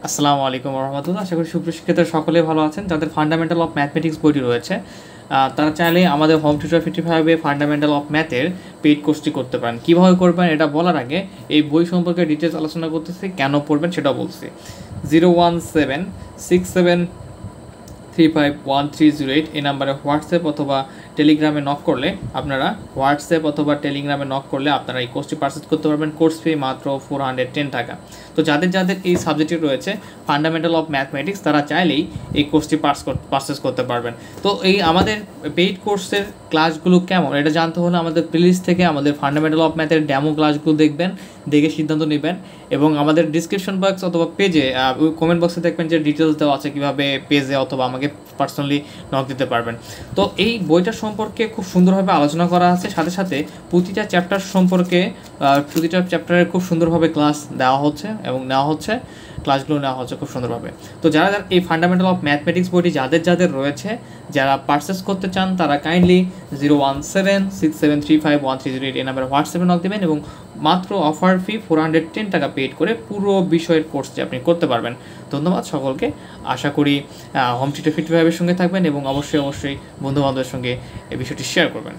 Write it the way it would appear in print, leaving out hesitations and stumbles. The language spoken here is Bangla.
আসসালামু আলাইকুম রহমতুল্লাহ। আশা করি সুপ্রিয় শিক্ষার্থীরা সকলেই ভালো আছেন। যাদের ফান্ডামেন্টাল অফ ম্যাথমেটিক্স বইটি রয়েছে তারা চাইলে আমাদের হোম টিউটর 55-এ ফান্ডামেন্টাল অফ ম্যাথের পেইড কোর্সটি করতে পারেন। কীভাবে করবেন এটা বলার আগে এই বই সম্পর্কে ডিটেলস আলোচনা করতেছি, কেন পড়বেন সেটাও বলছি। 01767351308 এই নাম্বারে হোয়াটসঅ্যাপ অথবা টেলিগ্রামে নক করলে আপনারা এই কোর্সটি পারচেজ করতে পারবেন। কোর্স ফি মাত্র 410 টাকা। তো যাদের এই সাবজেক্টে রয়েছে ফান্ডামেন্টাল অফ ম্যাথমেটিক্স তারা চাইলেই এই কোর্সটি পারচেজ করতে পারবেন। তো এই আমাদের পেইড কোর্সের ক্লাসগুলো কেমন এটা জানতে হলে আমাদের প্লেলিস্ট থেকে আমাদের ফান্ডামেন্টাল অফ ম্যাথের ডেমো ক্লাসগুলো দেখে সিদ্ধান্ত নেবেন। এবং আমাদের ডিসক্রিপশন বক্স অথবা পেজে কমেন্ট বক্সে দেখবেন যে ডিটেলস দেওয়া আছে, কীভাবে পেজে অথবা আমাকে পার্সোনালি নক দিতে পারবেন। তো এই বইটার সম্পর্কে খুব সুন্দরভাবে আলোচনা করা আছে, সাথে সাথে প্রতিটা চ্যাপ্টারের খুব সুন্দরভাবে ক্লাস দেওয়া হচ্ছে এবং ক্লাসগুলো নেওয়া হচ্ছে খুব সুন্দরভাবে। তো যারা এই ফান্ডামেন্টাল অফ ম্যাথমেটিক্স বইটি যাদের রয়েছে, যারা পারচেস করতে চান তারা কাইন্ডলি 01767351308 এই নাম্বারে হোয়াটসঅ্যাপে নক দেবেন এবং মাত্র অফার ফি 410 টাকা পেড করে পুরো বিষয়ের কোর্সটি আপনি করতে পারবেন। ধন্যবাদ সকলকে। আশা করি হোম টিউটর 55-এর সঙ্গে থাকবেন এবং অবশ্যই বন্ধুবান্ধবের সঙ্গে এই বিষয়টি শেয়ার করবেন।